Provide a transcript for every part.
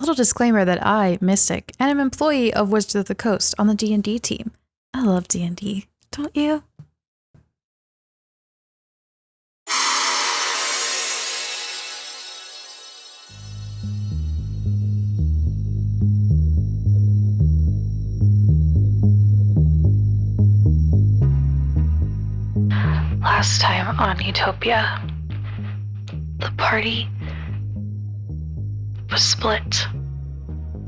Little disclaimer that I, Mystic, and am employee of Wizards of the Coast on the D&D team. I love D&D, don't you? Last time on Utopia, the party was split.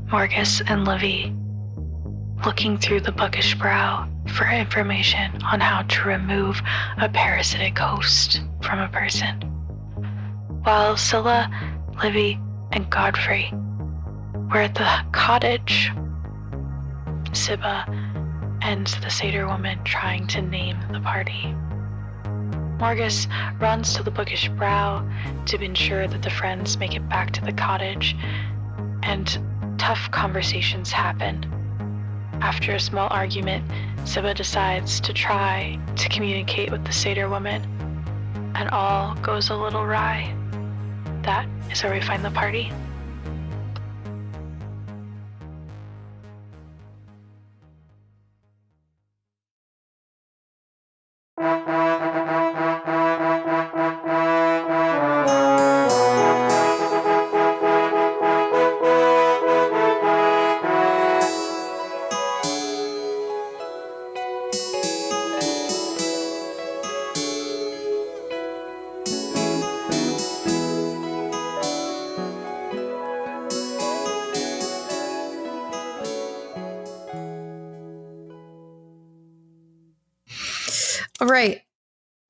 Morgus and Livy looking through the bookish brow for information on how to remove a parasitic host from a person, while Scylla, Livy, and Godfrey were at the cottage. Zibba and the Satyr woman trying to name the party. Morgus runs to the bookish brow to ensure that the friends make it back to the cottage, and tough conversations happen. After a small argument, Zibba decides to try to communicate with the Satyr woman, and all goes a little awry. That is where we find the party. All right.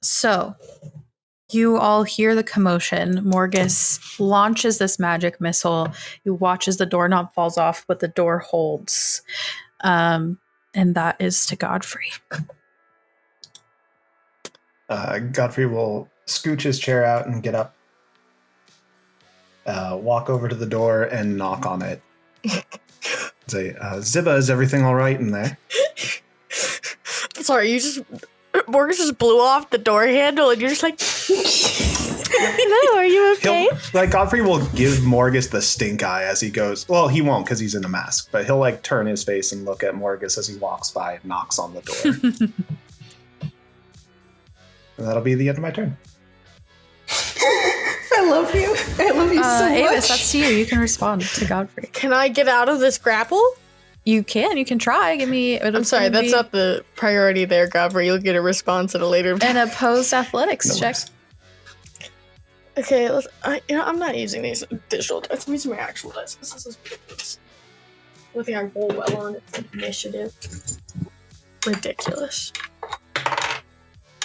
So you all hear the commotion. Morgus launches this magic missile. You watch as the doorknob falls off, but the door holds. And that is to Godfrey. Godfrey will scooch his chair out and get up. Walk over to the door and knock on it. Say, Zibba, is everything all right in there? Sorry, Morgus just blew off the door handle and you're just like, hello, are you okay? Godfrey will give Morgus the stink eye as he goes. Well, he won't because he's in a mask, but he'll turn his face and look at Morgus as he walks by and knocks on the door. And that'll be the end of my turn. I love you. I love you so much. Avis, that's you. You can respond to Godfrey. Can I get out of this grapple? You can. You can try. Give me. I'm sorry, that's not the priority there, Godfrey. You'll get a response at a later time. An opposed athletics check. Okay, I'm not using these digital dice. I'm using my actual dice. This is ridiculous. The only thing I roll well on is initiative. Ridiculous.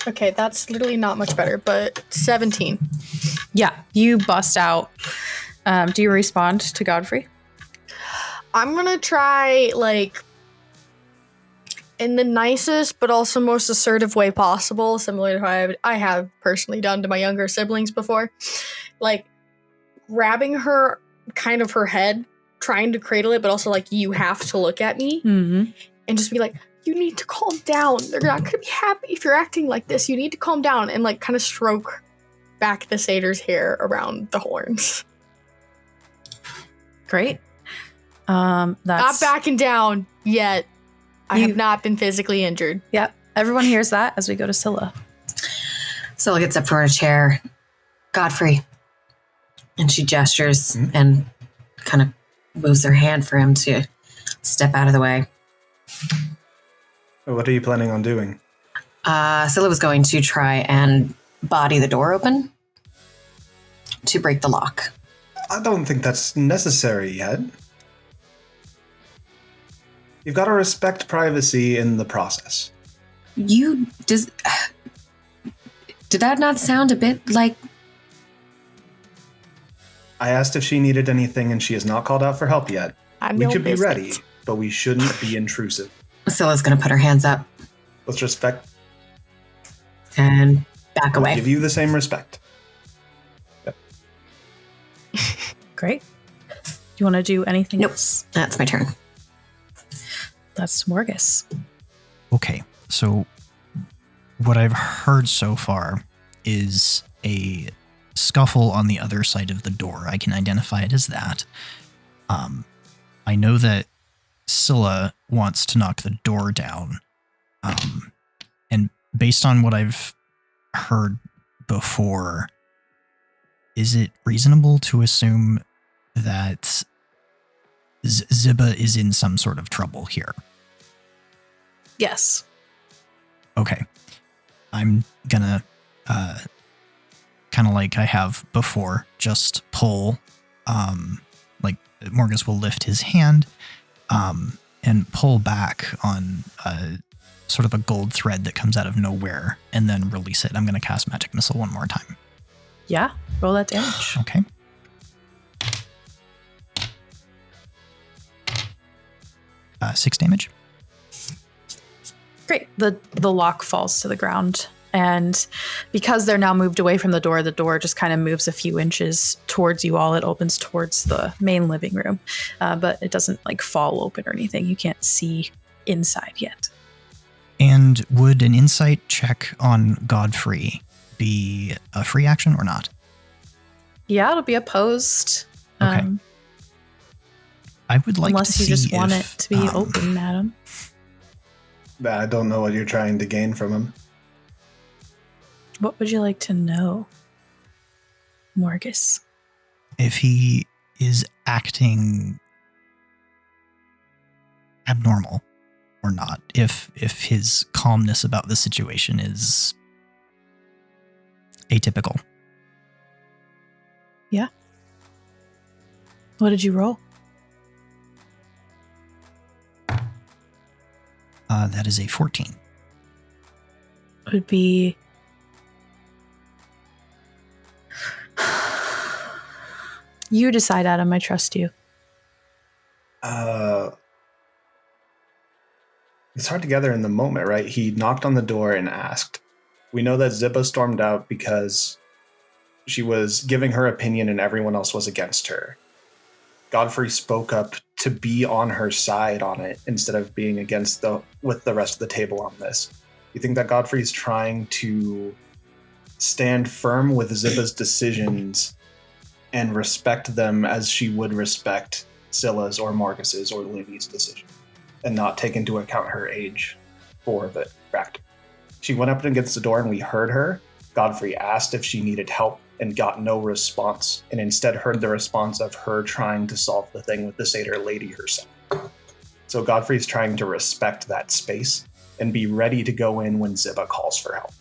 Okay, that's literally not much better, but 17. Yeah, you bust out. Do you respond to Godfrey? I'm gonna try, in the nicest but also most assertive way possible, similar to how I have personally done to my younger siblings before. Grabbing her, kind of her head, trying to cradle it, but also, you have to look at me. Mm-hmm. And just be like, you need to calm down. They're not gonna be happy if you're acting like this. You need to calm down. And, kind of stroke back the satyr's hair around the horns. Great. Not backing down yet. I have not been physically injured. Yep. Everyone hears that as we go to Scylla. Scylla gets up from her chair. Godfrey. And she gestures and kind of moves her hand for him to step out of the way. What are you planning on doing? Scylla was going to try and body the door open to break the lock. I don't think that's necessary yet. You've got to respect privacy in the process. Did that not sound a bit like... I asked if she needed anything and she has not called out for help yet. We could be ready, but we shouldn't be intrusive. Scylla's going to put her hands up. Let's respect. And back away. I'll give you the same respect. Yep. Great. Do you want to do anything else? That's my turn. That's Morgus. Okay, so what I've heard so far is a scuffle on the other side of the door. I can identify it as that. I know that Scylla wants to knock the door down. And based on what I've heard before, is it reasonable to assume that Zibba is in some sort of trouble here? Yes. Okay. I'm gonna, kind of like I have before, just pull, like Morgus will lift his hand, and pull back on sort of a gold thread that comes out of nowhere and then release it. I'm going to cast Magic Missile one more time. Yeah, roll that damage. Okay. Six damage. Great. The lock falls to the ground. And because they're now moved away from the door just kind of moves a few inches towards you all. It opens towards the main living room, but it doesn't like fall open or anything. You can't see inside yet. And would an insight check on Godfrey be a free action or not? Yeah, it'll be opposed. Okay. I would like unless to you see just want if, it to be open, Adam. I don't know what you're trying to gain from him. What would you like to know, Morgus? if he is acting abnormal or not, if his calmness about the situation is atypical. Yeah. What did you roll? That is a 14. It would be... You decide, Adam. I trust you. It's hard to gather in the moment, right? He knocked on the door and asked. We know that Zibba stormed out because she was giving her opinion and everyone else was against her. Godfrey spoke up to be on her side on it instead of being against with the rest of the table on this. You think that Godfrey's trying to stand firm with Zibba's decisions and respect them as she would respect Scylla's or Marcus's or Livy's decision, and not take into account her age for the factor. She went up against the door and we heard her. Godfrey asked if she needed help and got no response, and instead heard the response of her trying to solve the thing with the satyr lady herself. So Godfrey's trying to respect that space and be ready to go in when Zibba calls for help.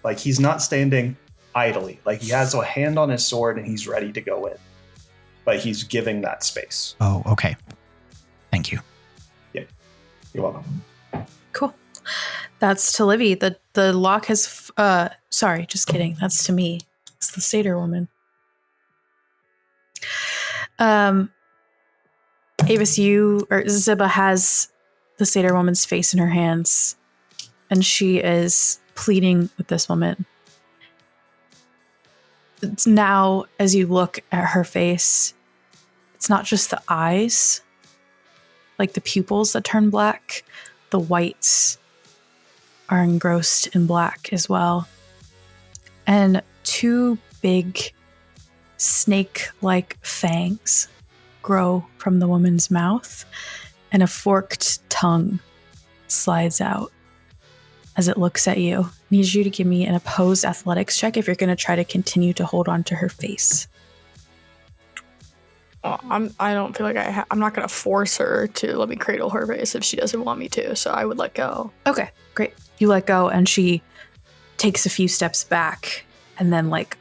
Like, he's not standing idly. Like, he has a hand on his sword and he's ready to go in. But he's giving that space. Oh, okay. Thank you. Yeah, you're welcome. Cool. That's to Livy. The lock has... sorry, just kidding. That's to me. It's the satyr woman. Avis, Zibba has the satyr woman's face in her hands, and she is pleading with this woman. It's now, as you look at her face, it's not just the eyes, like the pupils that turn black. The whites are engrossed in black as well. And two big snake-like fangs grow from the woman's mouth, and a forked tongue slides out as it looks at you. I need you to give me an opposed athletics check if you're going to try to continue to hold on to her face. I don't feel like I'm not going to force her to let me cradle her face if she doesn't want me to, so I would let go. Okay, great. You let go, and she takes a few steps back and then, like,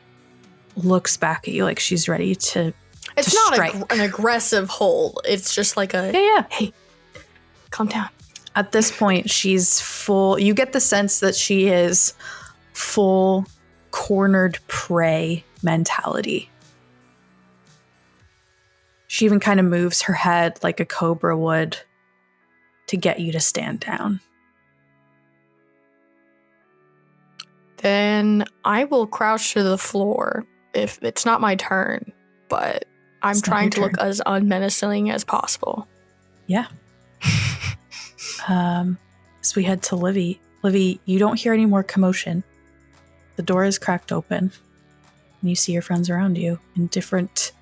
looks back at you like she's ready to It's to not strike. an aggressive hold. It's just like a, Yeah. hey, calm down. At this point, she's full. You get the sense that she is full cornered prey mentality. She even kind of moves her head like a cobra would to get you to stand down. Then I will crouch to the floor if it's not my turn, but I'm It's not trying your to look turn. as unmenacing as possible. Yeah. So we head to Livy. Livy, you don't hear any more commotion. The door is cracked open, and you see your friends around you in different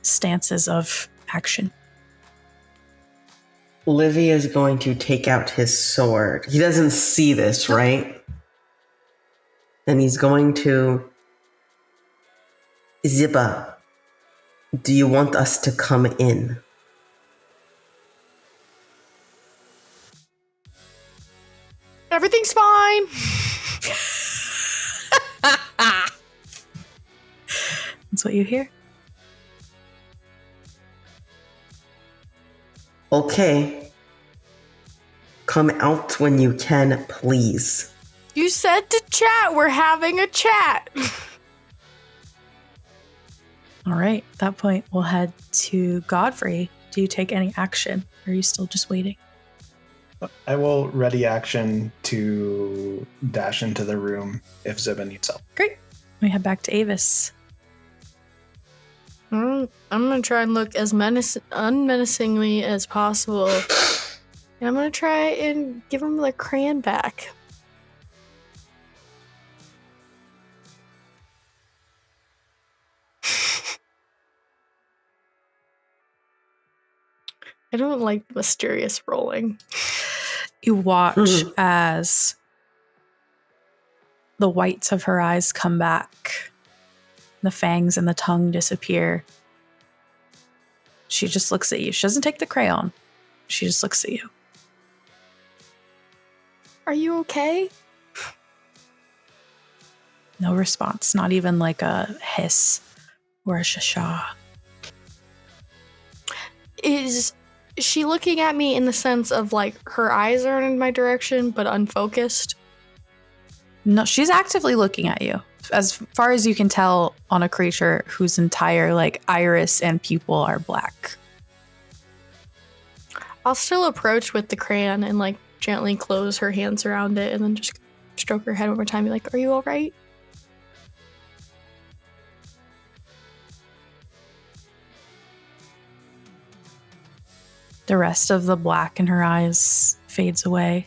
stances of action. Livy is going to take out his sword. He doesn't see this, right? And he's going to... Zibba, do you want us to come in? Everything's fine. That's what you hear. Okay. Come out when you can, please. You said to chat. We're having a chat. All right. At that point, we'll head to Godfrey. Do you take any action? Or are you still just waiting? I will ready action to dash into the room if Zibba needs help. Great. We head back to Avis. I'm going to try and look as unmenacingly as possible. And I'm going to try and give him the crayon back. I don't like the mysterious rolling. You watch as the whites of her eyes come back. The fangs and the tongue disappear. She just looks at you. She doesn't take the crayon. She just looks at you. Are you okay? No response. Not even like a hiss or a shasha. Is she looking at me in the sense of like her eyes are in my direction but unfocused? No, she's actively looking at you. As far as you can tell on a creature whose entire like iris and pupil are black. I'll still approach with the crayon and like gently close her hands around it and then just stroke her head over time and be like, are you all right? The rest of the black in her eyes fades away.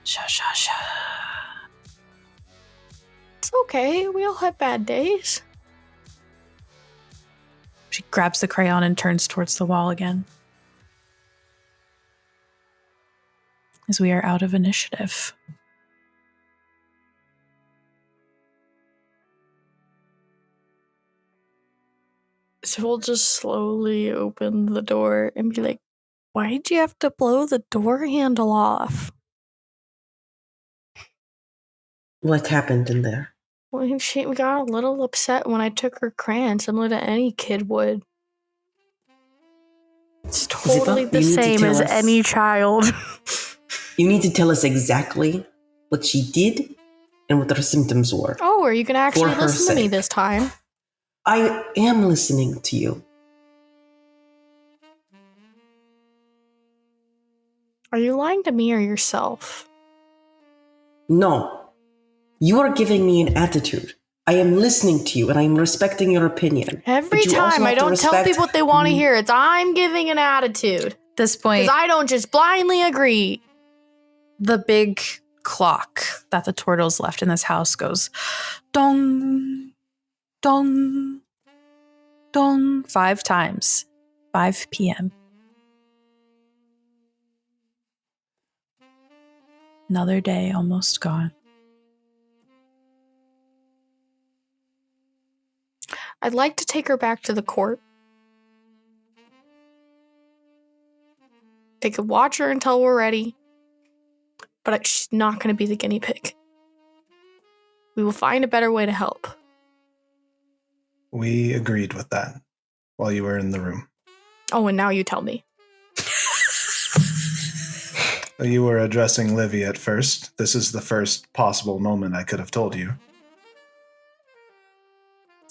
Sha sha sha. It's okay. We all have bad days. She grabs the crayon and turns towards the wall again. As we are out of initiative. So we'll just slowly open the door and be like, why'd you have to blow the door handle off? What happened in there? Well, she got a little upset when I took her crayon, similar to any kid would. It's totally Zibba, the you need to same tell as us- any child. You need to tell us exactly what she did and what her symptoms were. Oh, are you going to actually For her listen to me sake. this time? I am listening to you. Are you lying to me or yourself? No. You are giving me an attitude. I am listening to you and I am respecting your opinion. Every But you also time I have to don't tell respect people what they want to me. hear. It's I'm giving an attitude. At this point, Because I don't just blindly agree. the big clock that the turtles left in this house goes dong, dong, dong 5 times. 5 p.m. Another day almost gone. I'd like to take her back to the court. They could watch her until we're ready. But she's not going to be the guinea pig. We will find a better way to help. We agreed with that while you were in the room. Oh, and now you tell me. You were addressing Livy at first. This is the first possible moment I could have told you.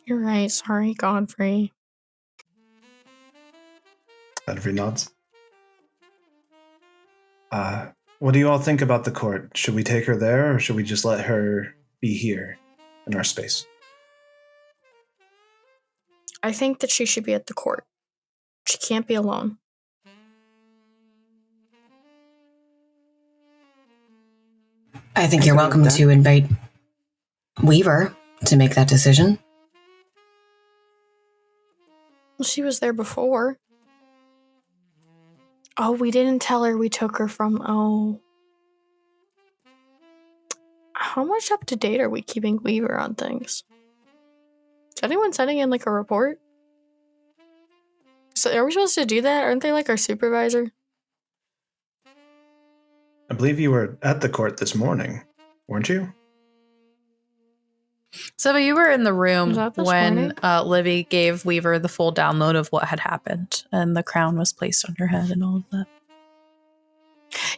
You're right. Sorry, Godfrey. Godfrey nods. What do you all think about the court? Should we take her there, or should we just let her be here in our space? I think that she should be at the court. She can't be alone. I think you're welcome to invite Weaver to make that decision. Well, she was there before. Oh, we didn't tell her we took her from. Oh. How much up to date are we keeping Weaver on things? Is anyone sending in like a report? So are we supposed to do that? Aren't they like our supervisor? I believe you were at the court this morning, weren't you? So you were in the room Was that this when morning? Livy gave Weaver the full download of what had happened, and the crown was placed on her head and all of that.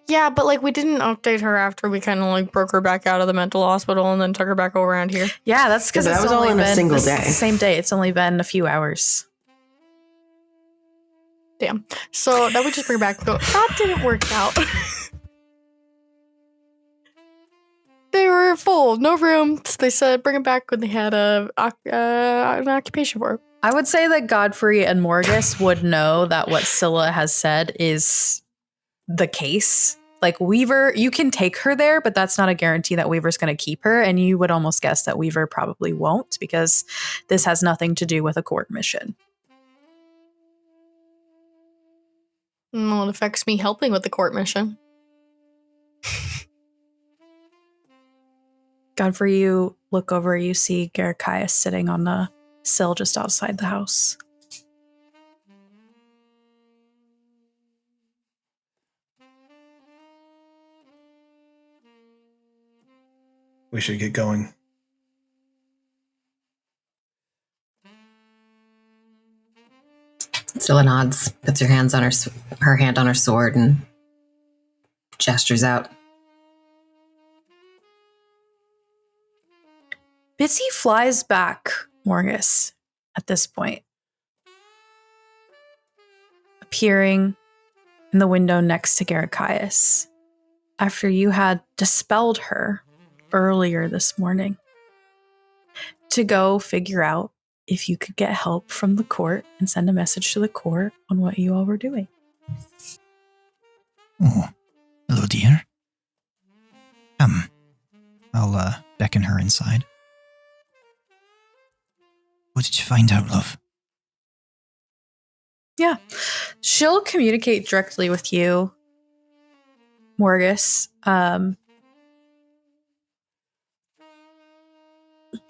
Yeah, but like we didn't update her after we kind of like broke her back out of the mental hospital and then took her back over around here. Yeah, that's because Yeah, but it's that was all only in a been single it's day. the same day. It's only been a few hours. Damn. So that would just bring her back. That didn't work out. They were full, no room. They said bring him back when they had an occupation for her. I would say that Godfrey and Morgus would know that what Scylla has said is the case. Like Weaver, you can take her there, but that's not a guarantee that Weaver's going to keep her. And you would almost guess that Weaver probably won't, because this has nothing to do with a court mission. Well, it affects me helping with the court mission. Godfrey, you look over, you see Garakias sitting on the sill just outside the house. We should get going. Scylla nods, puts her hand on her sword, and gestures out. Bitsy flies back, Morgus, at this point, appearing in the window next to Garakias after you had dispelled her earlier this morning to go figure out if you could get help from the court and send a message to the court on what you all were doing. Oh, hello, dear. Come. I'll beckon her inside. What did you find out, love? Yeah. She'll communicate directly with you, Morgus.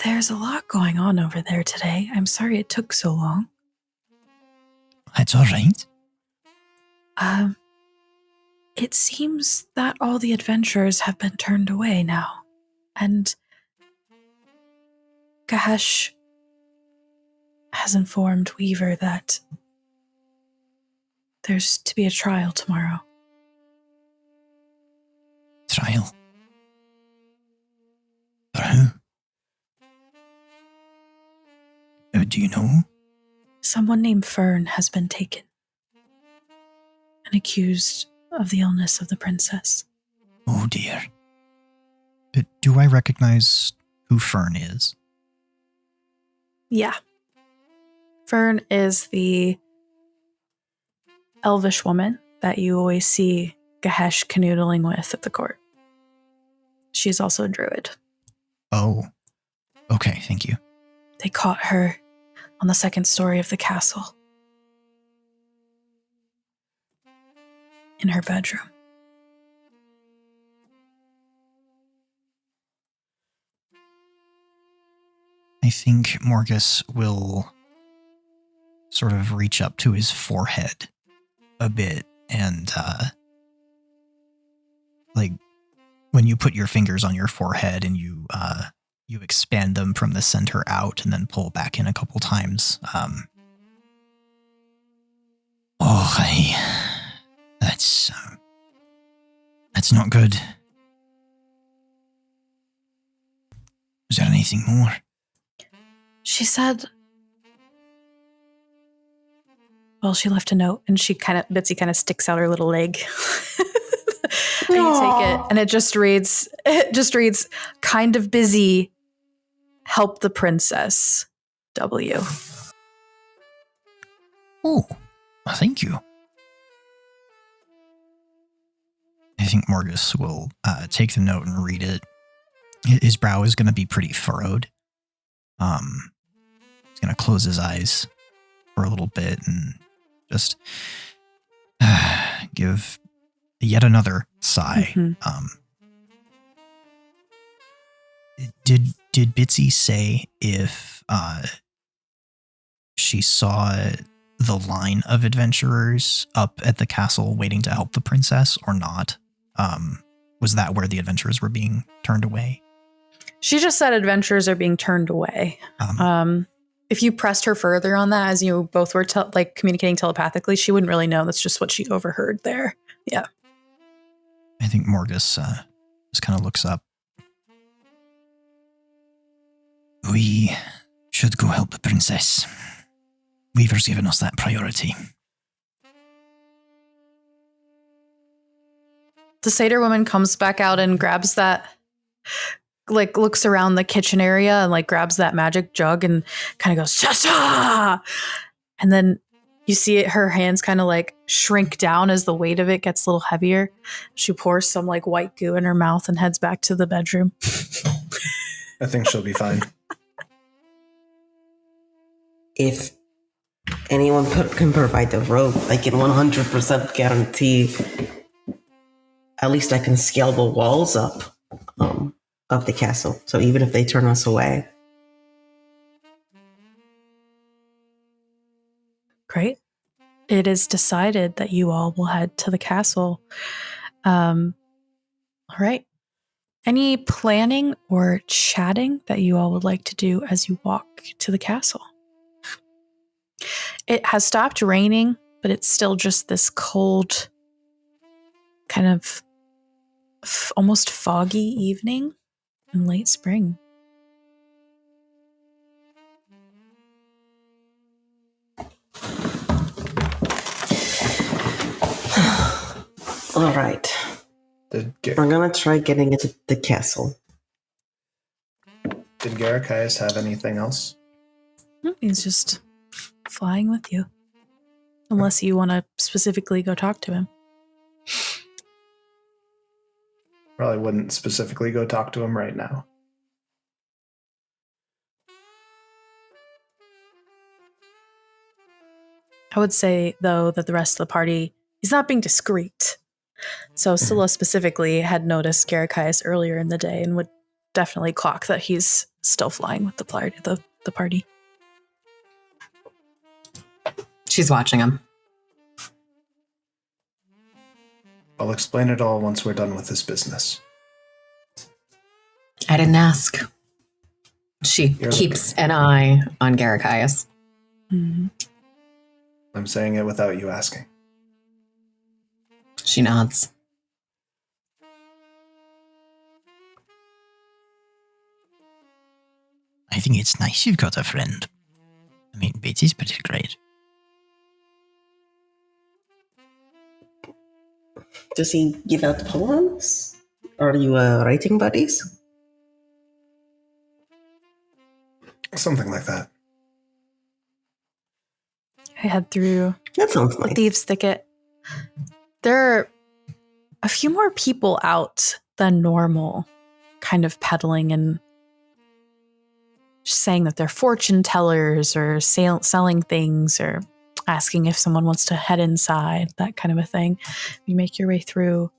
There's a lot going on over there today. I'm sorry it took so long. That's all right. It seems that all the adventurers have been turned away now. And Gahesh has informed Weaver that there's to be a trial tomorrow. Trial? For who? Do you know? Someone named Fern has been taken and accused of the illness of the princess. Oh, dear. Do I recognize who Fern is? Yeah. Fern is the elvish woman that you always see Gahesh canoodling with at the court. She's also a druid. Oh. Okay, thank you. They caught her on the second story of the castle. In her bedroom. I think Morgus will sort of reach up to his forehead a bit and, like, when you put your fingers on your forehead and you expand them from the center out and then pull back in a couple times. That's not good. Is there anything more? She said, well, she left a note and Bitsy kind of sticks out her little leg. And you take it and it just reads, kind of busy, help the princess, W. Oh, thank you. I think Morgus will take the note and read it. His brow is going to be pretty furrowed. He's going to close his eyes for a little bit and just give yet another sigh. Mm-hmm. Did Bitsy say if she saw the line of adventurers up at the castle waiting to help the princess or not? Was that where the adventurers were being turned away? She just said adventurers are being turned away. If you pressed her further on that, as you both were communicating telepathically, she wouldn't really know. That's just what she overheard there. Yeah. I think Morgus just kind of looks up. We should go help the princess. Weaver's given us that priority. The satyr woman comes back out and grabs that, looks around the kitchen area and grabs that magic jug and kind of goes, cha-cha! And then you see her hands kind of shrink down as the weight of it gets a little heavier. She pours some white goo in her mouth and heads back to the bedroom. I think she'll be fine. If anyone can provide the rope, I can 100% guarantee at least I can scale the walls up of the castle. So even if they turn us away. Great. It is decided that you all will head to the castle. All right. Any planning or chatting that you all would like to do as you walk to the castle? It has stopped raining, but it's still just this cold, kind of almost foggy evening in late spring. All right. We're going to try getting into the castle. Did Garakias have anything else? He's just flying with you. Unless you want to specifically go talk to him. Probably wouldn't specifically go talk to him right now. I would say, though, that the rest of the party is not being discreet. So Scylla specifically had noticed Garakias earlier in the day and would definitely clock that he's still flying with the party. She's watching him. I'll explain it all once we're done with this business. I didn't ask. She keeps an eye on Garakias. Mm-hmm. I'm saying it without you asking. She nods. I think it's nice you've got a friend. I mean, Betty's pretty great. Does he give out poems? Are you writing buddies? Something like that. I head through That sounds the nice. Thieves' Thicket. There are a few more people out than normal, kind of peddling and saying that they're fortune tellers or selling things or asking if someone wants to head inside, that kind of a thing. You make your way through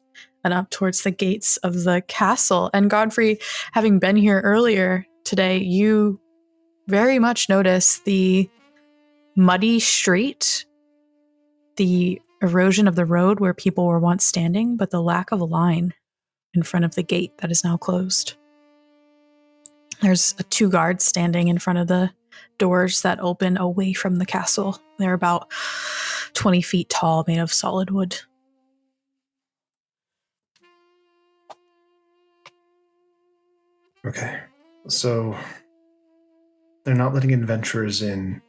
and up towards the gates of the castle. And Godfrey, having been here earlier today, you very much notice the muddy street, the erosion of the road where people were once standing, but the lack of a line in front of the gate that is now closed. There's 2 guards standing in front of the doors that open away from the castle. They're about 20 feet tall, made of solid wood. Okay. So they're not letting adventurers in.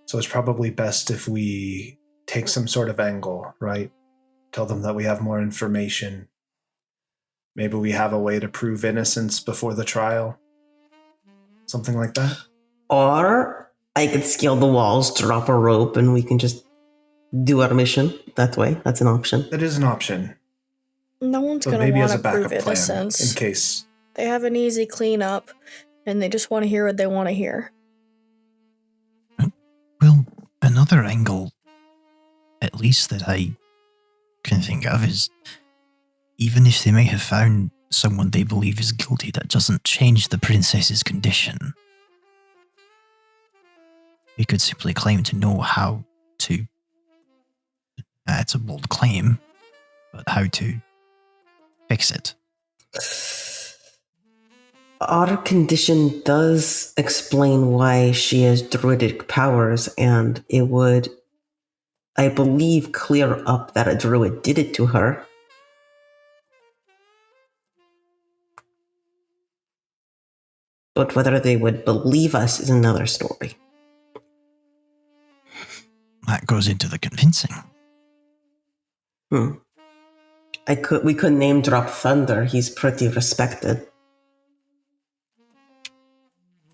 So it's probably best if we take some sort of angle, right? Tell them that we have more information. Maybe we have a way to prove innocence before the trial. Something like that. Or I could scale the walls, drop a rope, and we can just do our mission that way. That's an option. That is an option. No one's But going to maybe want as a to prove backup plan, innocence. in case. They have an easy cleanup, and they just want to hear what they want to hear. Well, Another angle, at least that I can think of, is even if they may have found someone they believe is guilty, that doesn't change the princess's condition. We could simply claim to know how to... it's a bold claim, but how to fix it. Our condition does explain why she has druidic powers, and it would, I believe, clear up that a druid did it to her. But whether they would believe us is another story. That goes into the convincing. We could name drop Thunder. He's pretty respected.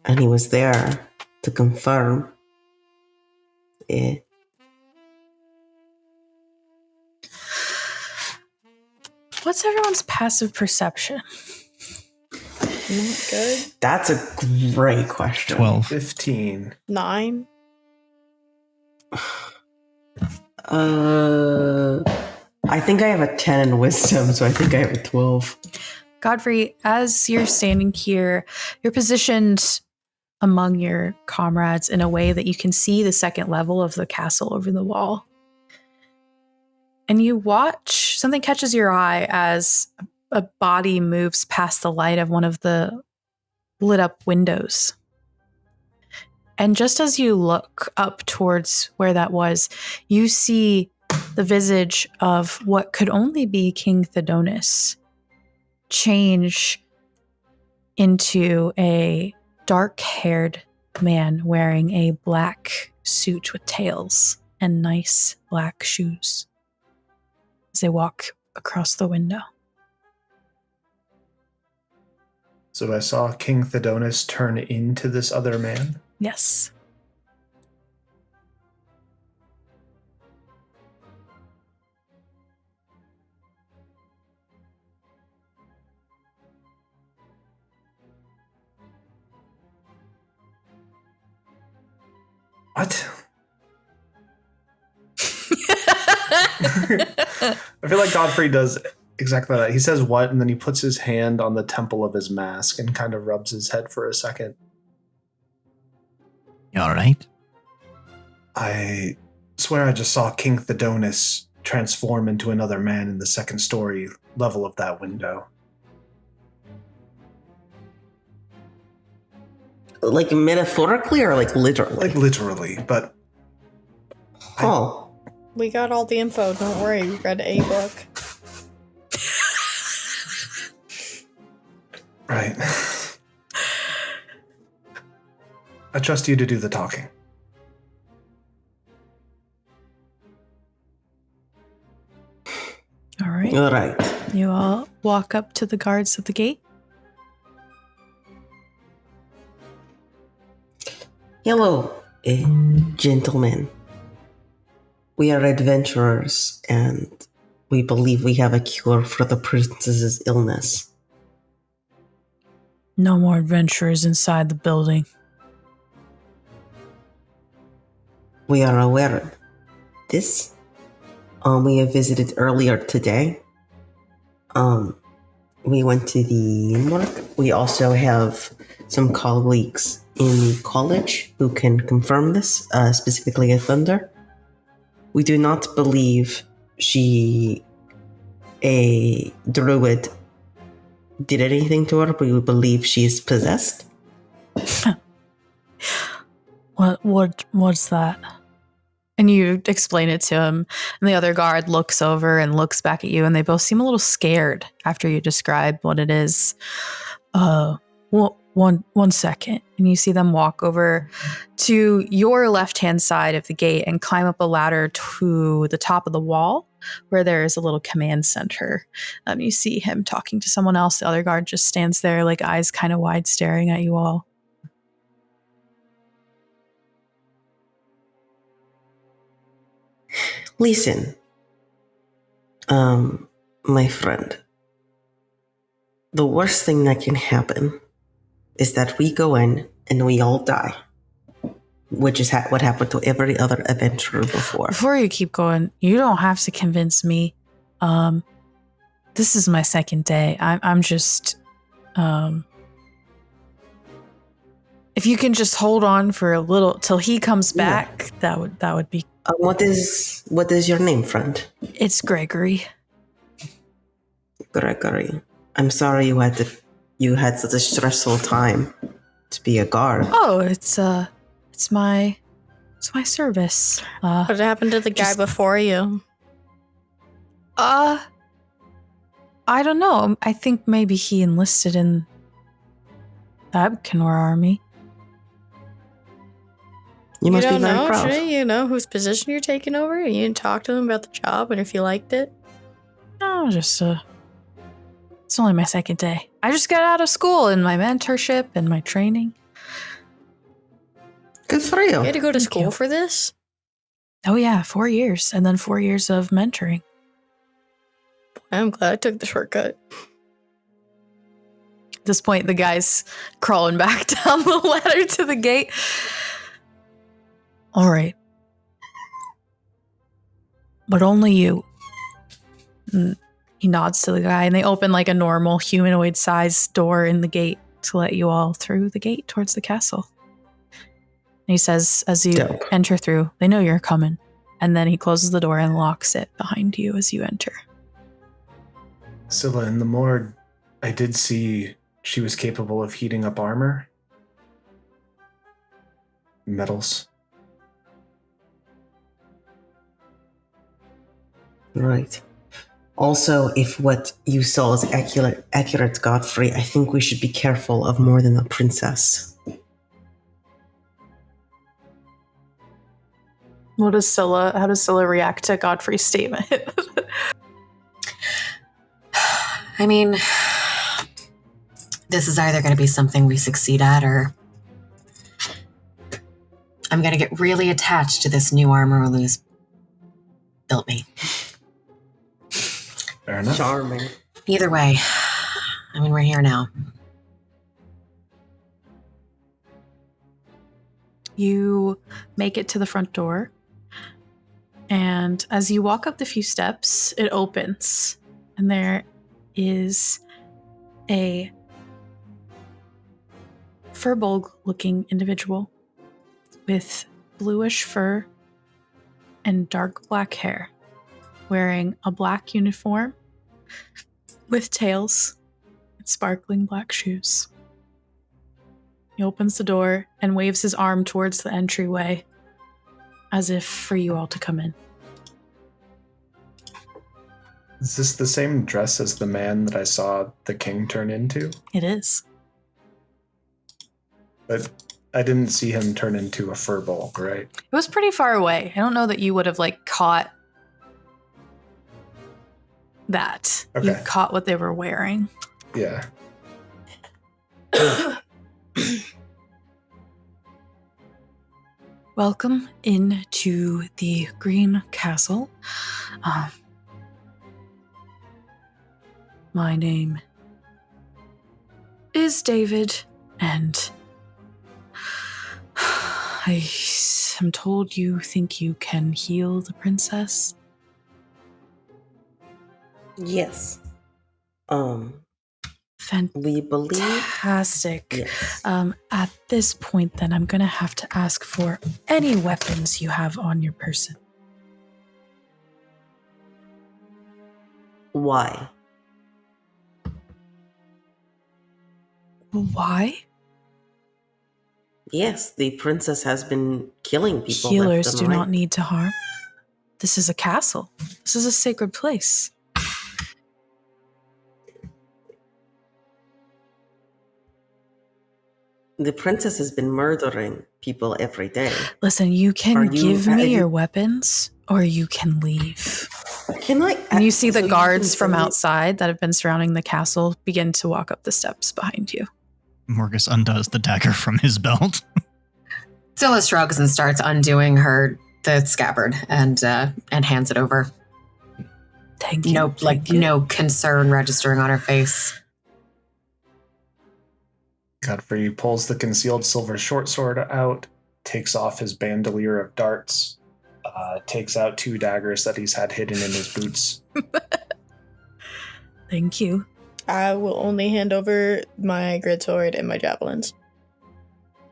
And he was there to confirm. What's everyone's passive perception? Not good. That's a great question. 12. 15. 9. I think I have a 10 in wisdom, so I think I have a 12. Godfrey, as you're standing here, you're positioned among your comrades in a way that you can see the second level of the castle over the wall. And you watch, something catches your eye as a body moves past the light of one of the lit up windows. And just as you look up towards where that was, you see the visage of what could only be King Thedonis change into a dark-haired man wearing a black suit with tails and nice black shoes as they walk across the window. So I saw King Thedonis turn into this other man. Yes. What? I feel like Godfrey does exactly that. He says what, and then he puts his hand on the temple of his mask and kind of rubs his head for a second. You all right? I swear I just saw King Thedonis transform into another man in the second story level of that window. Like metaphorically or like literally? Like literally, but... Oh. We got all the info. Don't worry. We read a book. Right. I trust you to do the talking. All right. All right. You all walk up to the guards at the gate. Hello, gentlemen. We are adventurers, and we believe we have a cure for the princess's illness. No more adventurers inside the building. We are aware of this. We have visited earlier today. We went to the mark. We also have some colleagues in college who can confirm this, specifically at Thunder. We do not believe a druid, did anything to her, but we believe she is possessed. What's that? And you explain it to him, and the other guard looks over and looks back at you, and they both seem a little scared after you describe what it is. One second. And you see them walk over to your left-hand side of the gate and climb up a ladder to the top of the wall where there is a little command center. You see him talking to someone else. The other guard just stands there, like eyes kind of wide, staring at you all. Listen, my friend, the worst thing that can happen is that we go in and we all die. which is what happened to every other adventurer before. Before you keep going, you don't have to convince me. This is my second day. I'm just, if you can just hold on for a little till he comes back, that would be. What is your name, friend? It's Gregory. Gregory. I'm sorry you had such a stressful time to be a guard. Oh, it's my service. What happened to the guy before you? I don't know. I think maybe he enlisted in the Abkanor army. You must be very know, proud. Sure, you know whose position you're taking over, and you didn't talk to them about the job and if you liked it. No, just it's only my second day. I just got out of school and my mentorship and my training. Good for you. You had to go to school for this? Oh yeah, 4 years, and then 4 years of mentoring. I'm glad I took the shortcut. At this point, the guy's crawling back down the ladder to the gate. All right. But only you. And he nods to the guy, and they open like a normal humanoid-sized door in the gate to let you all through the gate towards the castle. And he says, as you enter through, they know you're coming. And then he closes the door and locks it behind you as you enter. Scylla, in the morgue, I did see she was capable of heating up armor. Metals. Right. Also, if what you saw is accurate, Godfrey, I think we should be careful of more than a princess. How does Scylla react to Godfrey's statement? I mean, this is either going to be something we succeed at, or I'm going to get really attached to this new armor Ulu's built me. Fair enough. Charming. Either way, I mean, we're here now. You make it to the front door, and as you walk up the few steps, it opens, and there is a furbolg-looking individual with bluish fur and dark black hair, wearing a black uniform with tails and sparkling black shoes. He opens the door and waves his arm towards the entryway, as if for you all to come in. Is this the same dress as the man that I saw the king turn into? It is. But I didn't see him turn into a furbolg, right? It was pretty far away. I don't know that you would have caught that. Okay. You caught what they were wearing. Yeah. Welcome into the Green Castle. My name is David, and I am told you think you can heal the princess. Yes. We believe. Fantastic. Yes. At this point, then, I'm going to have to ask for any weapons you have on your person. Why? Why? Yes, the princess has been killing people. Healers left do and right. not need to harm. This is a castle. This is a sacred place. The princess has been murdering people every day. Listen, you can give me you- your weapons, or you can leave. Can I? And you see the so guards can from send me- outside that have been surrounding the castle begin to walk up the steps behind you. Morgus undoes the dagger from his belt. Zilla shrugs and starts undoing the scabbard and hands it over. Thank you. No concern registering on her face. Godfrey pulls the concealed silver short sword out, takes off his bandolier of darts, takes out 2 daggers that he's had hidden in his boots. Thank you. I will only hand over my greatsword and my javelins.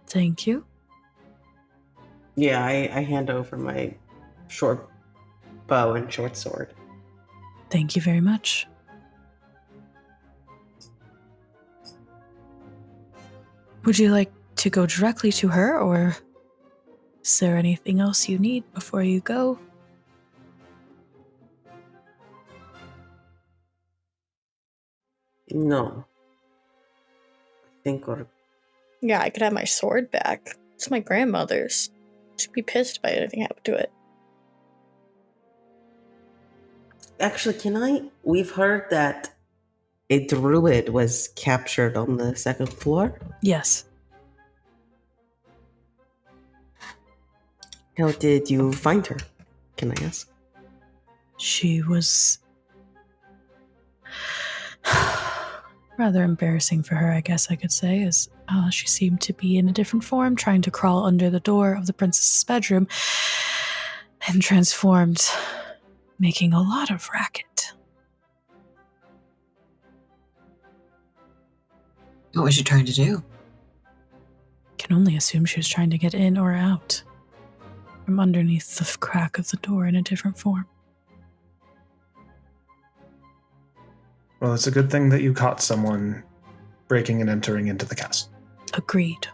Thank you. Yeah, I hand over my short bow and short sword. Thank you very much. Would you like to go directly to her, or is there anything else you need before you go? No. I think we're... Yeah, I could have my sword back. It's my grandmother's. She'd be pissed if anything happened to it. Actually, can I? We've heard that a druid was captured on the 2nd floor. Yes. How did you find her? Can I ask? She was rather embarrassing for her, I guess I could say, as she seemed to be in a different form, trying to crawl under the door of the princess's bedroom and transformed, making a lot of racket. What was she trying to do? Can only assume she was trying to get in or out from underneath the crack of the door in a different form. Well, it's a good thing that you caught someone breaking and entering into the castle. Agreed.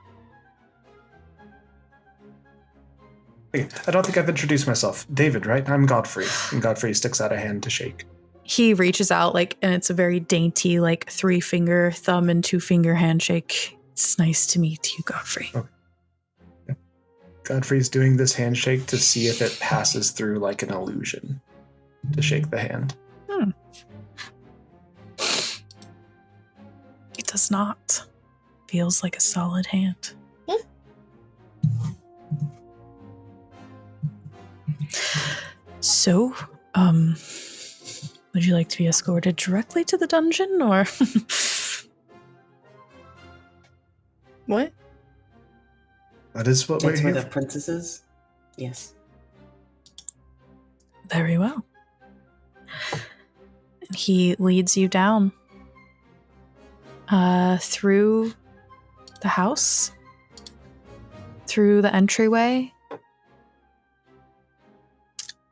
Hey, I don't think I've introduced myself. David, right? I'm Godfrey. And Godfrey sticks out a hand to shake. He reaches out, and it's a very dainty, 3-finger, thumb and 2-finger handshake. It's nice to meet you, Godfrey. Okay. Yeah. Godfrey's doing this handshake to see if it passes through like an illusion to shake the hand. It does not. Feels like a solid hand. So, would you like to be escorted directly to the dungeon, or? What? That is what That's we're where here the princess is? Yes. Very well. He leads you down through the house, through the entryway,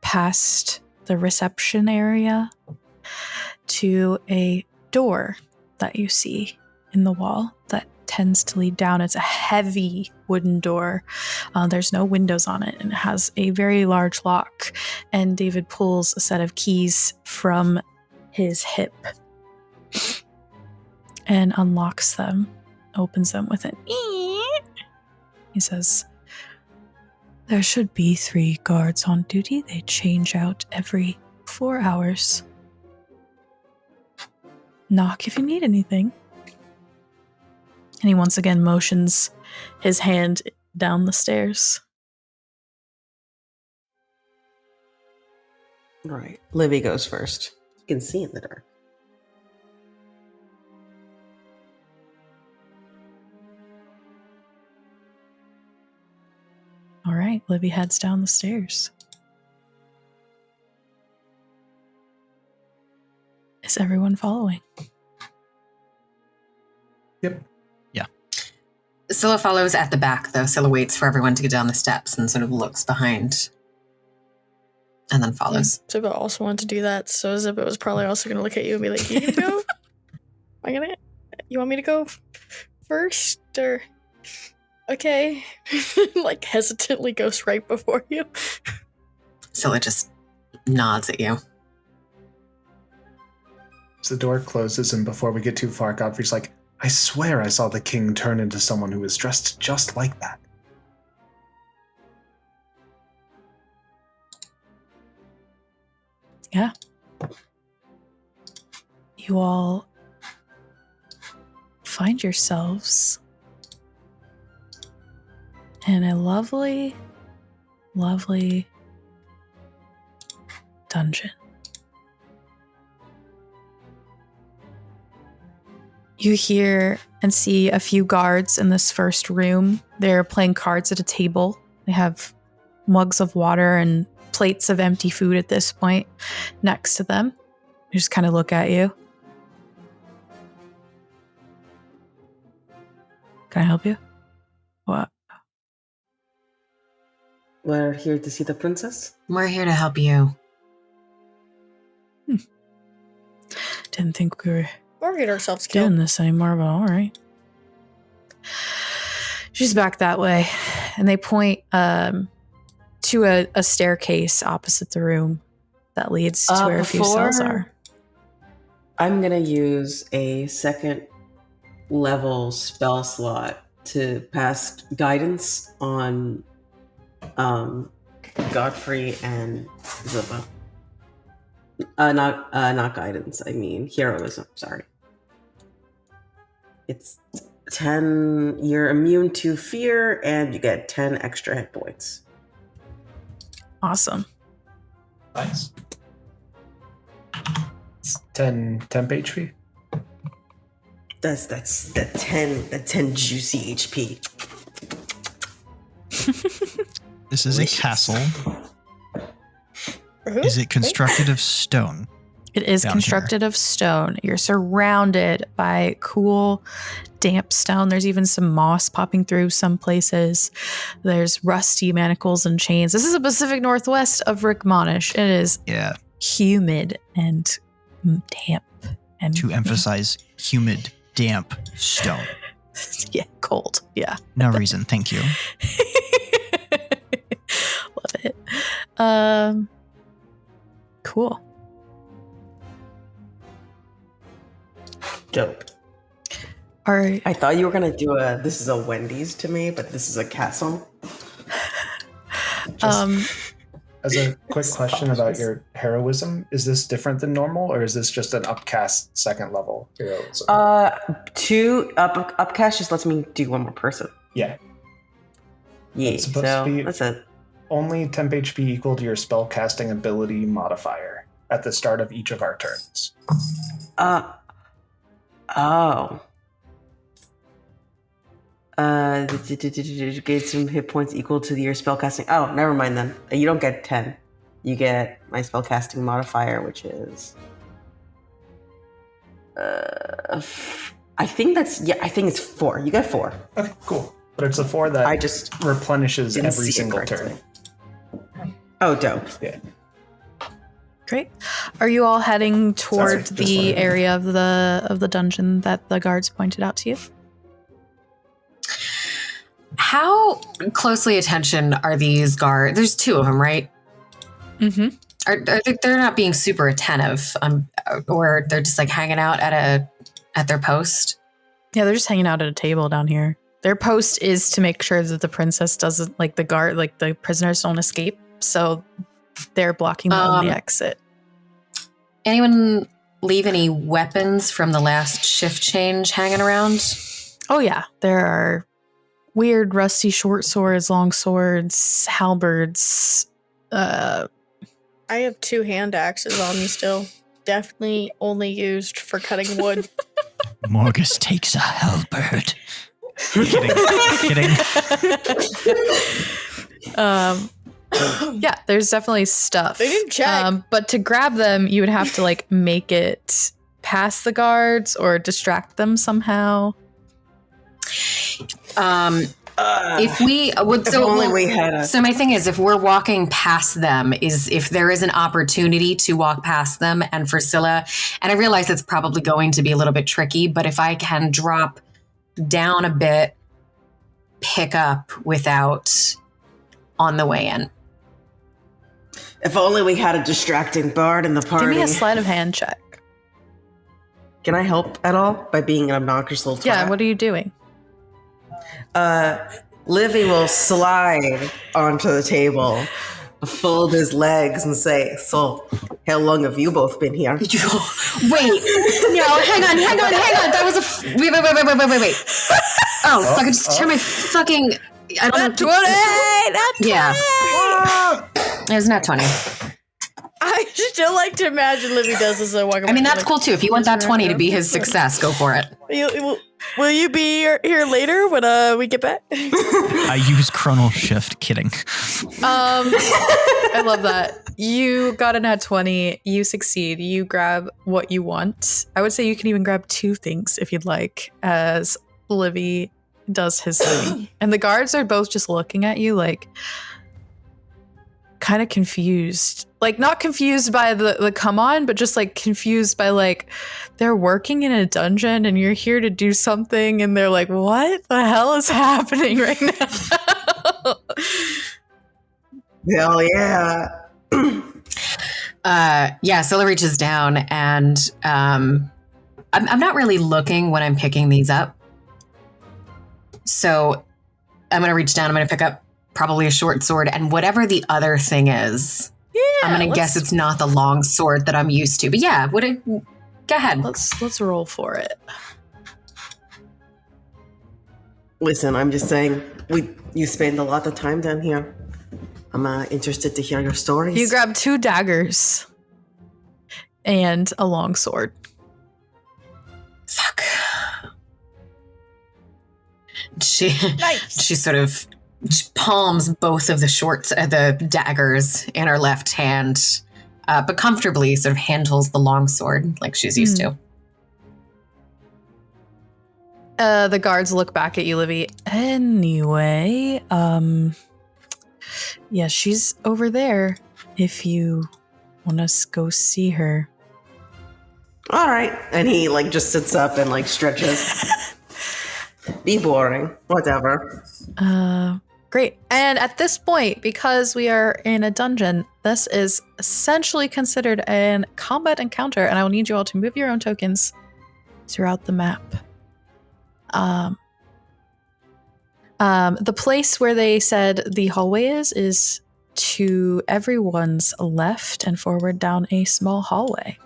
past the reception area, to a door that you see in the wall that tends to lead down. It's a heavy wooden door. There's no windows on it, and it has a very large lock. And David pulls a set of keys from his hip and unlocks them, opens them with an eek. He says, "There should be 3 guards on duty. They change out every 4 hours. Knock if you need anything." And he once again motions his hand down the stairs. Right. Livy goes first. You can see in the dark. All right, Livy heads down the stairs. Is everyone following? Yep. Scylla follows at the back, though. Scylla waits for everyone to get down the steps and sort of looks behind and then follows. Zibba also wanted to do that, so Zibba was probably also going to look at you and be like, "You can go? You want me to go first, or?" Okay. Hesitantly goes right before you. Scylla just nods at you. As the door closes, and before we get too far, Godfrey's like, "I swear I saw the king turn into someone who was dressed just like that." Yeah. You all find yourselves in a lovely, lovely dungeon. You hear and see a few guards in this first room. They're playing cards at a table. They have mugs of water and plates of empty food at this point next to them. They just kind of look at you. Can I help you? What? We're here to see the princess. We're here to help you. Didn't think we were Or get ourselves killed. doing this anymore, but all right. She's back that way. And they point to a staircase opposite the room that leads to where a few cells are. I'm going to use a second level spell slot to pass guidance on Godfrey and Zibba. Not guidance. I mean heroism. Sorry. It's 10. You're immune to fear, and you get 10 extra hit points. Awesome. Nice. It's 10 temp HP. That's the 10 juicy HP. This is Delicious. a castle. For who? Is it constructed of stone? It is Down constructed of stone. You're surrounded by cool, damp stone. There's even some moss popping through some places. There's rusty manacles and chains. This is the Pacific Northwest of Rickmonish. It is Yeah. humid and damp. And To emphasize humid, damp stone. yeah, cold. Yeah. No reason. Thank you. Love it. Cool. Dope. All right. I thought you were gonna do this is a Wendy's to me, but this is a castle. As a quick question about your heroism, is this different than normal, or is this just an upcast second level heroism? Two upcast just lets me do one more person. Yeah. Yeah, It's supposed so to be- that's it. Only temp HP equal to your spell casting ability modifier at the start of each of our turns. Oh. Get some hit points equal to your spellcasting. Oh, never mind then. You don't get 10. You get my spellcasting modifier, which is. I think it's 4. You get 4. Okay, cool. But it's a 4 that I just replenishes didn't every see it single correctly. turn. Oh, dope. Yeah. Great. Are you all heading toward just the wondering. area of the dungeon that the guards pointed out to you? How closely attention are these guards? There's 2 of them, right? Mm-hmm. They're not being super attentive, or they're just like hanging out at their post. Yeah, they're just hanging out at a table down here. Their post is to make sure that the princess doesn't, like the prisoners don't escape. So they're blocking the only exit. Anyone leave any weapons from the last shift change hanging around? Oh yeah, there are weird rusty short swords, long swords, halberds. I have 2 hand axes on me still. Definitely only used for cutting wood. Morgus takes a halberd. Kidding. Yeah, there's definitely stuff. They didn't check. But to grab them, you would have to like make it past the guards or distract them somehow. If we would, If only we had a. So my thing is, if we're walking past them, is if there is an opportunity to walk past them, and for Scylla, and I realize it's probably going to be a little bit tricky, but if I can drop down a bit, pick up without on the way in. If only we had a distracting bard in the party. Give me a sleight of hand check. Can I help at all by being an obnoxious little twat? Yeah, what are you doing? Livy will slide onto the table, fold his legs, and say, "So, how long have you both been here?" Wait, no, hang on. That was wait. Oh, fuck! I just turn my fucking. I don't know. Not 20! Yeah. It was not 20. I still like to imagine Livy does this and walking I mean, back, that's cool too. If you want that 20 to be his success, go for it. Will you be here later when we get back? I use chronal shift. Kidding. I love that. You got a nat 20. You succeed. You grab what you want. I would say you can even grab 2 things if you'd like, as Livy does his thing. And the guards are both just looking at you like kind of confused. Like not confused by the come on, but just like confused by like they're working in a dungeon and you're here to do something and they're like, what the hell is happening right now? Hell yeah. Scylla reaches down and I'm not really looking when I'm picking these up. So I'm going to reach down. I'm going to pick up probably a short sword and whatever the other thing is. Yeah, I'm going to guess it's not the long sword that I'm used to. But yeah, go ahead. Let's roll for it. Listen, I'm just saying, you spend a lot of time down here. I'm interested to hear your stories. You grab 2 daggers and a long sword. Fuck. She sort of palms both of the daggers in her left hand, but comfortably sort of handles the longsword like she's used to. The guards look back at you, Livy. Anyway, yeah, she's over there if you want us to go see her. All right. And he just sits up and stretches. Be boring. Whatever. Great. And at this point, because we are in a dungeon, this is essentially considered a combat encounter, and I will need you all to move your own tokens throughout the map. The place where they said the hallway is to everyone's left and forward down a small hallway.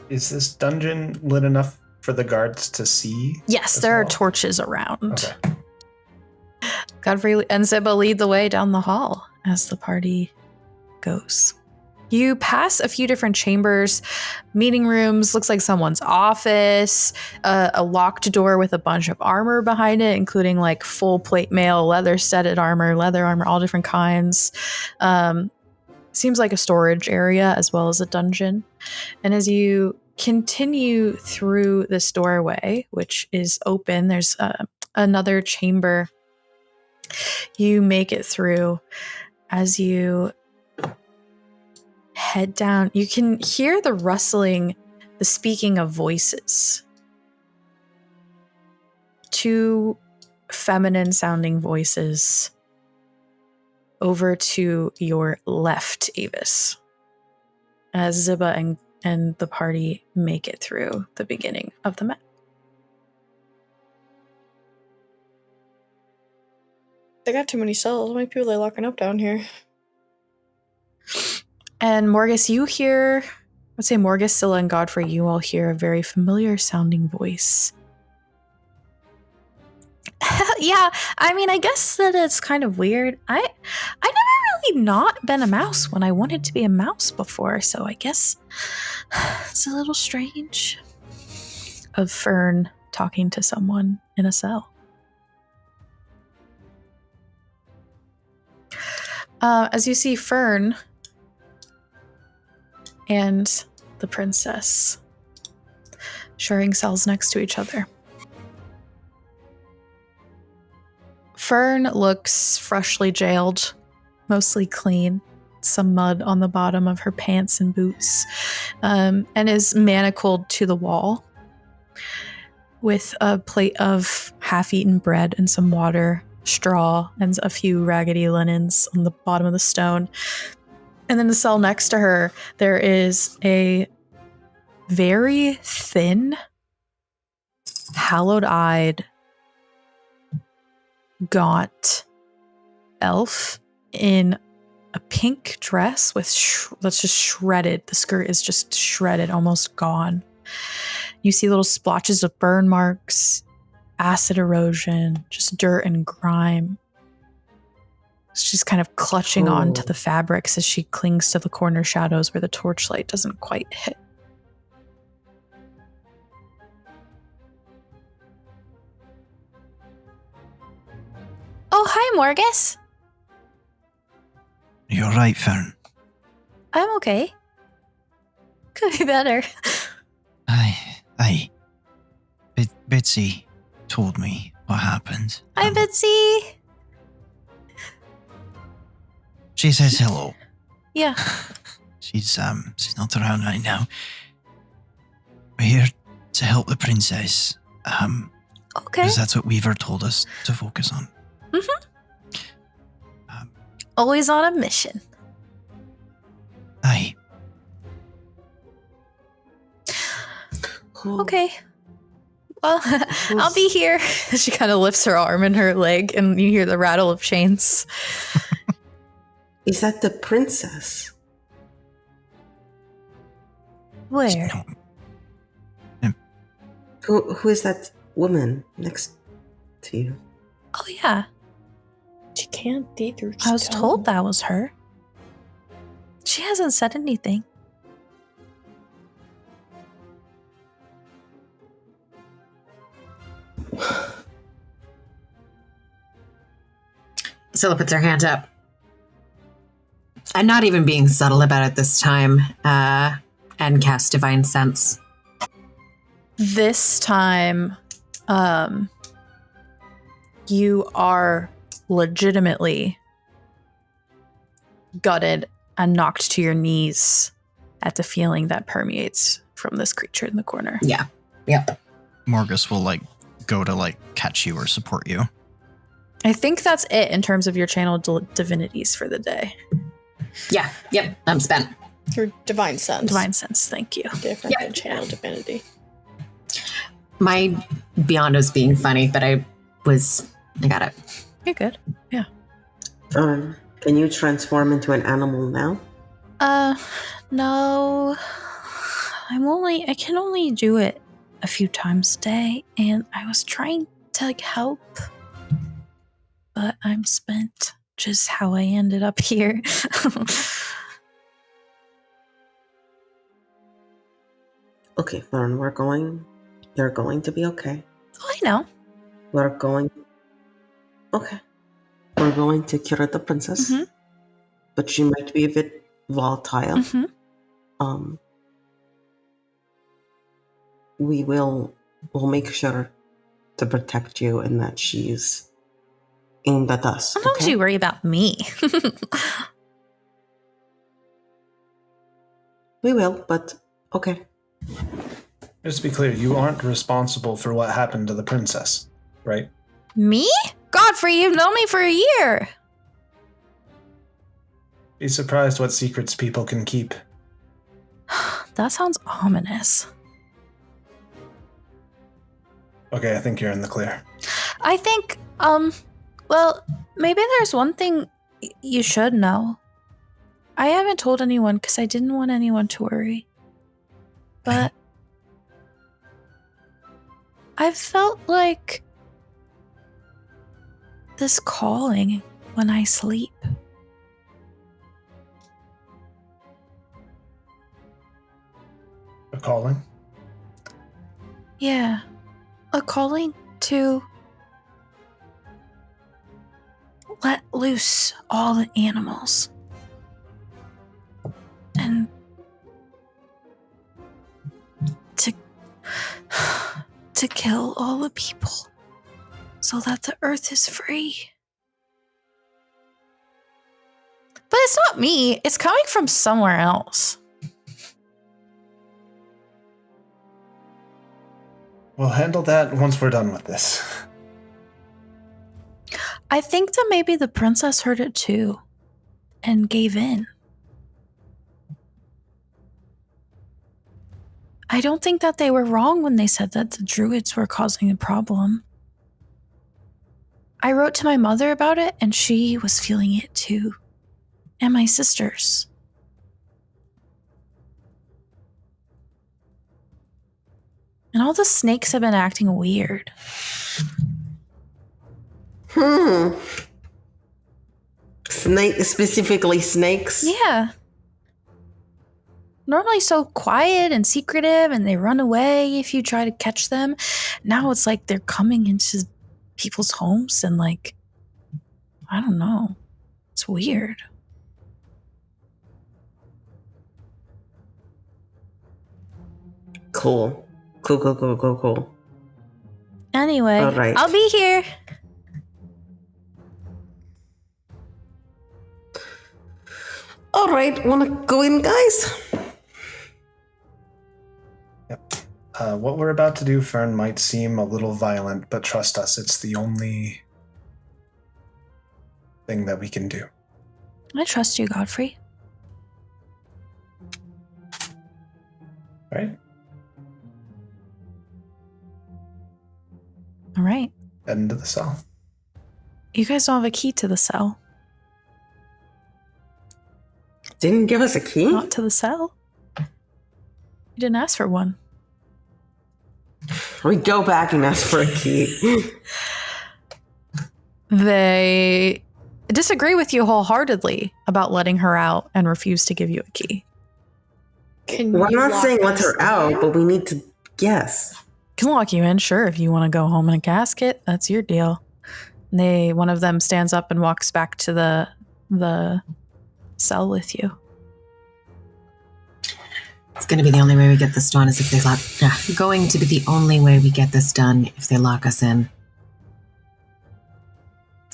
Is this dungeon lit enough for the guards to see? Yes, there are torches around. Okay. Godfrey and Zibba lead the way down the hall as the party goes. You pass a few different chambers, meeting rooms, looks like someone's office, a locked door with a bunch of armor behind it, including full plate mail, leather armor, all different kinds. Seems like a storage area as well as a dungeon. And as you continue through this doorway, which is open, there's another chamber. You make it through. As you head down, you can hear the rustling, the speaking of voices. 2 feminine sounding voices over to your left, Avis, as Zibba and the party make it through the beginning of the map. They got too many cells. How many people are they locking up down here? And Morgus, you hear, I would say Morgus, Scylla, and Godfrey, you all hear a very familiar sounding voice. Yeah, I mean, I guess that it's kind of weird. I never really not been a mouse when I wanted to be a mouse before, so I guess it's a little strange. Of Fern talking to someone in a cell. As you see Fern and the princess sharing cells next to each other. Fern looks freshly jailed, mostly clean, some mud on the bottom of her pants and boots, and is manacled to the wall with a plate of half-eaten bread and some water, straw, and a few raggedy linens on the bottom of the stone. And then the cell next to her, there is a very thin, hallowed-eyed, gaunt elf in a pink dress that's just shredded. The skirt is just shredded, almost gone. You see little splotches of burn marks, acid erosion, just dirt and grime. She's kind of clutching onto the fabrics as she clings to the corner shadows where the torchlight doesn't quite hit. Oh, hi, Morgus. You're right, Fern. I'm okay. Could be better. Aye. Bitsy told me what happened. Hi, Bitsy. She says hello. Yeah. She's not around right now. We're here to help the princess. Okay. Because that's what Weaver told us to focus on. Always on a mission. Aye. Okay. Well, I'll be here. She kind of lifts her arm and her leg, and you hear the rattle of chains. Is that the princess? Where? No. Who is that woman next to you? Oh, yeah. She can't be through I was stone. told that was her. She hasn't said anything. Scylla puts her hand up. I'm not even being subtle about it this time, and cast Divine Sense. This time, you are legitimately gutted and knocked to your knees at the feeling that permeates from this creature in the corner. Yeah. Yep. Morgus will go to catch you or support you. I think that's it in terms of your channel divinities for the day. Yeah. Yep. I'm spent. Your divine sense. Divine sense, thank you. Different Yeah. than channel divinity. My beyond was being funny, but I got it. You're good. Yeah. Can you transform into an animal now? No. I can only do it a few times a day, and I was trying to help, but I'm spent. Just how I ended up here. Okay, Fern, you're going to be okay. Oh, I know. We're going to cure the princess, Mhm. but she might be a bit volatile. Mhm. We'll make sure to protect you and that she's aimed at us. As long as you worry about me. We will, but okay. Just to be clear, you aren't responsible for what happened to the princess, right? Me? Godfrey, you've known me for a year. Be surprised what secrets people can keep. That sounds ominous. Okay, I think you're in the clear. I think, well, maybe there's one thing you should know. I haven't told anyone because I didn't want anyone to worry. But I've felt like this calling when I sleep. A calling? Yeah. A calling to let loose all the animals. And to kill all the people so that the earth is free. But it's not me. It's coming from somewhere else. We'll handle that once we're done with this. I think that maybe the princess heard it too and gave in. I don't think that they were wrong when they said that the druids were causing a problem. I wrote to my mother about it and she was feeling it too. And my sisters. And all the snakes have been acting weird. Specifically snakes? Yeah. Normally so quiet and secretive, and they run away if you try to catch them. Now it's like they're coming into people's homes and like, I don't know. It's weird. Cool. Cool. Anyway, All right. I'll be here. All right, wanna go in, guys? What we're about to do, Fern, might seem a little violent, but trust us, it's the only thing that we can do. I trust you, Godfrey. Right? All right. Head into the cell. You guys don't have a key to the cell. Didn't give us a key? Not to the cell. You didn't ask for one. We go back and ask for a key. They disagree with you wholeheartedly about letting her out and refuse to give you a key. We're not saying let her out, but we need to guess. Can lock you in, sure, if you want to go home in a casket. That's your deal. One of them stands up and walks back to the cell with you. It's going to be the only way we get this done is if they lock. Going to be the only way we get this done if they lock us in.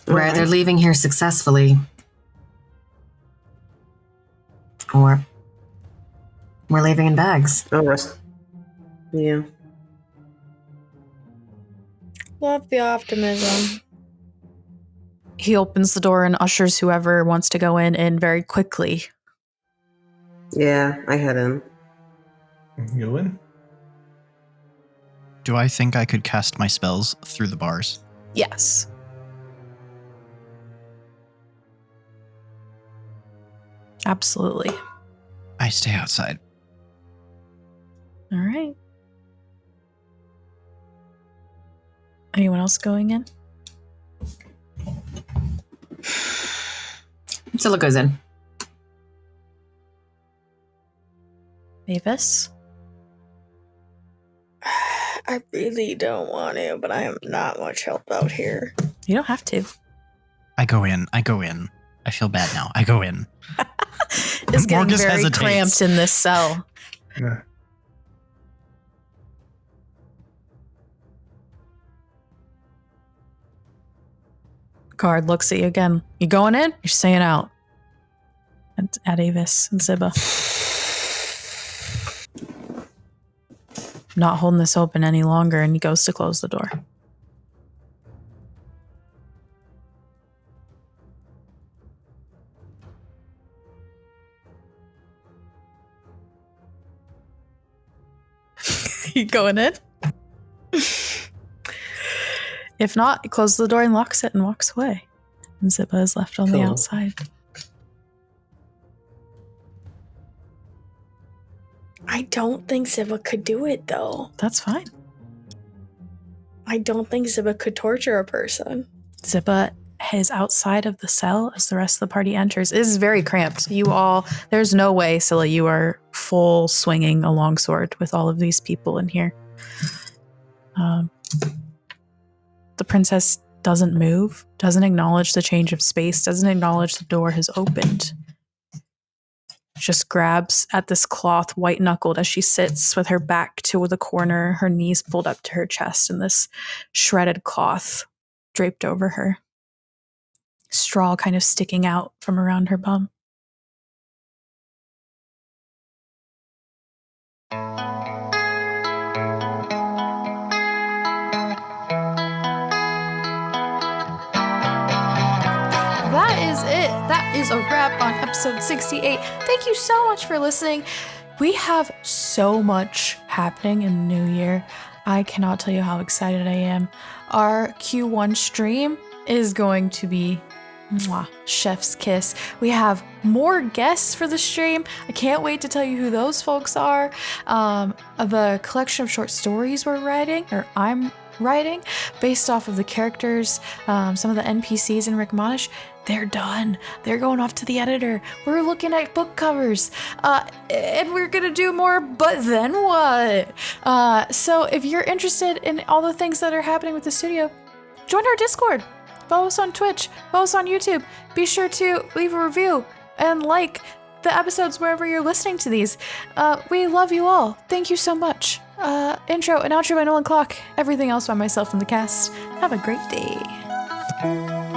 We're either leaving here successfully, or we're leaving in bags. Oh, yeah. Love the optimism. He opens the door and ushers whoever wants to go in very quickly. Yeah, I head in. You in? Do I think I could cast my spells through the bars? Yes. Absolutely. I stay outside. All right. Anyone else going in? Scylla goes in. Mavis? I really don't want to, but I am not much help out here. You don't have to. I go in. I feel bad now. I go in. It's getting Morgus very hesitates. cramped in this cell. Yeah. Guard looks at you again. You going in? You're staying out. At Avis and Zibba. Not holding this open any longer, and he goes to close the door. You going in? If not, he closes the door and locks it and walks away. And Zibba is left on the outside. I don't think Zibba could do it, though. That's fine. I don't think Zibba could torture a person. Zibba is outside of the cell as the rest of the party enters. It is very cramped. There's no way, Scylla, you are full swinging a longsword with all of these people in here. The princess doesn't move, doesn't acknowledge the change of space, doesn't acknowledge the door has opened. Just grabs at this cloth, white-knuckled, as she sits with her back to the corner, her knees pulled up to her chest, and this shredded cloth draped over her. Straw kind of sticking out from around her bum. That is it. That is a wrap on episode 68. Thank you so much for listening. We have so much happening in the new year. I cannot tell you how excited I am. Our Q1 stream is going to be chef's kiss. We have more guests for the stream. I can't wait to tell you who those folks are. The collection of short stories I'm writing based off of the characters, some of the NPCs in Rick Monish, they're done. They're going off to the editor. We're looking at book covers, and we're gonna do more, but then what? So if you're interested in all the things that are happening with the studio, join our Discord. Follow us on Twitch. Follow us on YouTube. Be sure to leave a review and like the episodes wherever you're listening to these. We love you all. Thank you so much. Intro and outro by Nolan Clock. Everything else by myself and the cast. Have a great day.